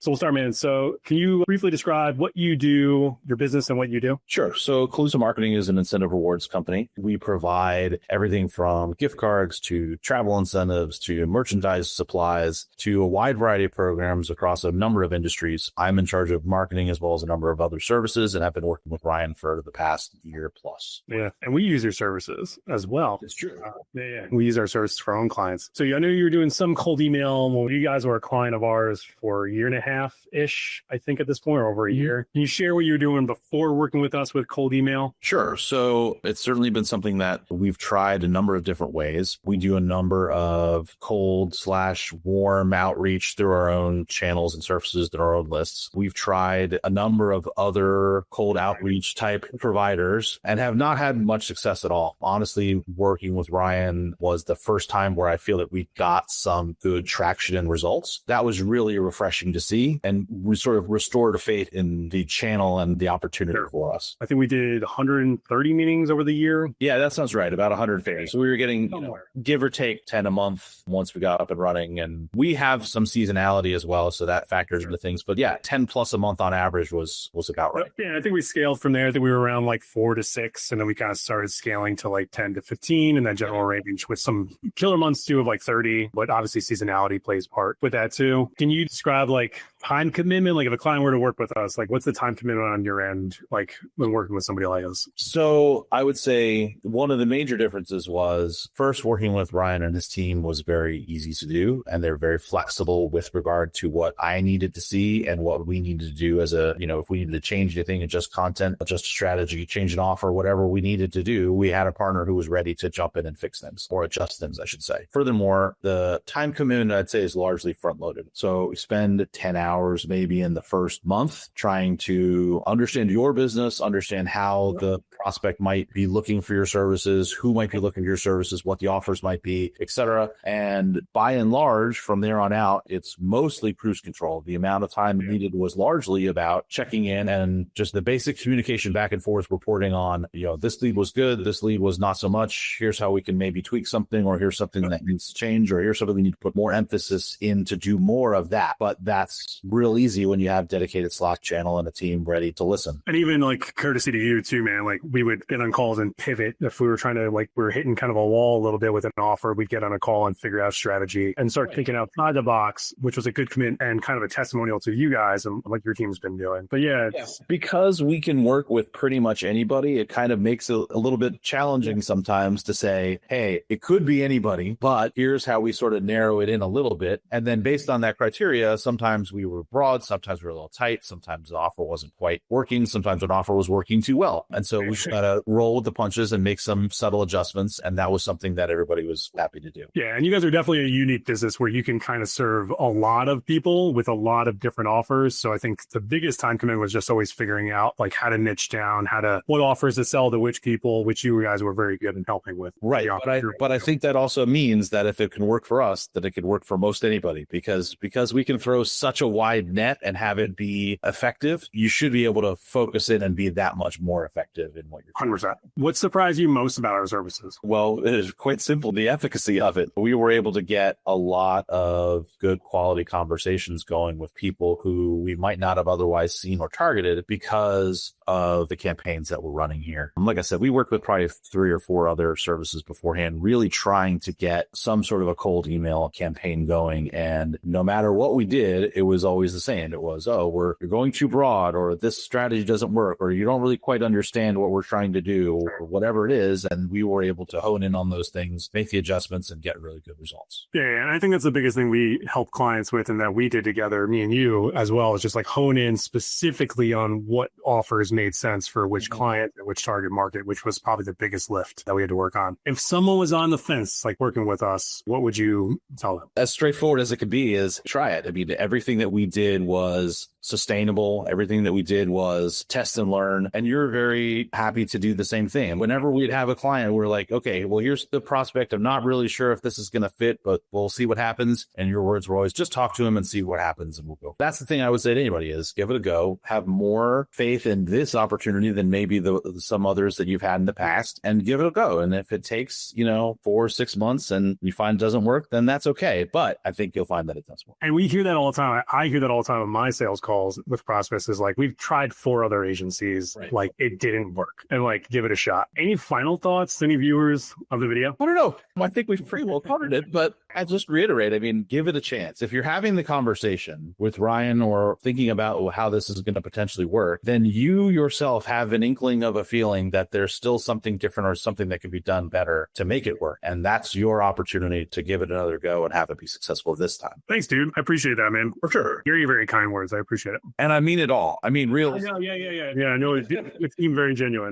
So we'll start, man. So can you briefly describe what you do, your business, and what you do? Sure. So Calusa Marketing is an incentive rewards company. We provide everything from gift cards to travel incentives to merchandise supplies to a wide variety of programs across a number of industries. I'm in charge of marketing as well as a number of other services, and I've been working with Ryan for the past year plus. Yeah. And we use your services as well. It's true. We use our services for our own clients. So I know you were doing some cold email. Well, you guys were a client of ours for a year and a half-ish, I think at this point, or over a year. Can you share what you were doing before working with us with cold email? Sure. So it's certainly been something that we've tried a number of different ways. We do a number of cold/warm outreach through our own channels and surfaces, through our own lists. We've tried a number of other cold outreach type providers and have not had much success at all. Honestly, working with Ryan was the first time where I feel that we got some good traction and results. That was really refreshing to see, and we sort of restored a faith in the channel and the opportunity for us. I think we did 130 meetings over the year. Yeah, that sounds right. About 150. So we were getting, give or take 10 a month once we got up and running. And we have some seasonality as well, so that factors into things. But yeah, 10 plus a month on average was about right. Yeah, I think we scaled from there. I think we were around like 4 to 6, and then we kind of started scaling to like 10 to 15, and then general range with some killer months too of like 30. But obviously seasonality plays part with that too. Can you describe like time commitment? Like if a client were to work with us, like what's the time commitment on your end, like when working with somebody like us? So I would say one of the major differences was first working with Ryan and his team was very easy to do. And they're very flexible with regard to what I needed to see and what we needed to do as a, if we needed to change anything, adjust content, adjust a strategy, change an offer, whatever we needed to do, we had a partner who was ready to jump in and fix things or adjust things, I should say. Furthermore, the time commitment, I'd say, is largely front loaded. So we spend 10 hours maybe in the first month trying to understand your business, understand how the prospect might be looking for your services, who might be looking for your services, what the offers might be, etc. And by and large, from there on out, it's mostly cruise control. The amount of time needed was largely about checking in and just the basic communication back and forth, reporting on, this lead was good, this lead was not so much. Here's how we can maybe tweak something, or here's something that needs to change, or here's something we need to put more emphasis in to do more of that. But that's real easy when you have dedicated Slack channel and a team ready to listen. And even like courtesy to you too, man, like we would get on calls and pivot. If we were trying to, like, we were hitting kind of a wall a little bit with an offer, we'd get on a call and figure out strategy and start thinking outside the box, which was a good commit and kind of a testimonial to you guys and what your team's been doing. But because we can work with pretty much anybody, it kind of makes it a little bit challenging sometimes to say, hey, it could be anybody, but here's how we sort of narrow it in a little bit. And then based on that criteria, sometimes we were broad, sometimes we were a little tight, sometimes the offer wasn't quite working, sometimes an offer was working too well. And so we got to roll with the punches and make some subtle adjustments. And that was something that everybody was happy to do. Yeah. And you guys are definitely a unique business where you can kind of serve a lot of people with a lot of different offers. So I think the biggest time commitment was just always figuring out like how to niche down, what offers to sell to which people, which you guys were very good in helping with. Right. But I think that also means that if it can work for us, that it could work for most anybody, because we can throw such a wide net and have it be effective, you should be able to focus in and be that much more effective in what you're doing. 100%. What surprised you most about our services? Well, it is quite simple. The efficacy of it. We were able to get a lot of good quality conversations going with people who we might not have otherwise seen or targeted because of the campaigns that we're running here. And like I said, we worked with probably 3 or 4 other services beforehand, really trying to get some sort of a cold email campaign going. And no matter what we did, it was always the same. It was, you're going too broad, or this strategy doesn't work, or you don't really quite understand what we're trying to do, or whatever it is. And we were able to hone in on those things, make the adjustments, and get really good results. Yeah. And I think that's the biggest thing we help clients with, and that we did together, me and you as well, is just like hone in specifically on what offers made sense for which client and which target market, which was probably the biggest lift that we had to work on. If someone was on the fence, like working with us, what would you tell them? As straightforward as it could be is try it. I mean, everything that we did was sustainable. Everything that we did was test and learn. And you're very happy to do the same thing. Whenever we'd have a client, we're like, okay, well, here's the prospect. I'm not really sure if this is going to fit, but we'll see what happens. And your words were always just talk to him and see what happens, and we'll go. That's the thing I would say to anybody is give it a go. Have more faith in this opportunity than maybe some others that you've had in the past, and give it a go. And if it takes, 4 or 6 months and you find it doesn't work, then that's okay. But I think you'll find that it does work. And we hear that all the time. I I hear that all the time on my sales calls with prospects is like, we've tried 4 other agencies, Right. like it didn't work, and like give it a shot. Any final thoughts to any viewers of the video? I don't know. I think we've pretty well covered it, but I just reiterate, I mean, give it a chance. If you're having the conversation with Ryan or thinking about how this is going to potentially work, then you yourself have an inkling of a feeling that there's still something different or something that can be done better to make it work. And that's your opportunity to give it another go and have it be successful this time. Thanks, dude. I appreciate that, man. For sure. Very, very kind words. I appreciate it. And I mean it all. I mean, real. Yeah, I know it seemed very genuine.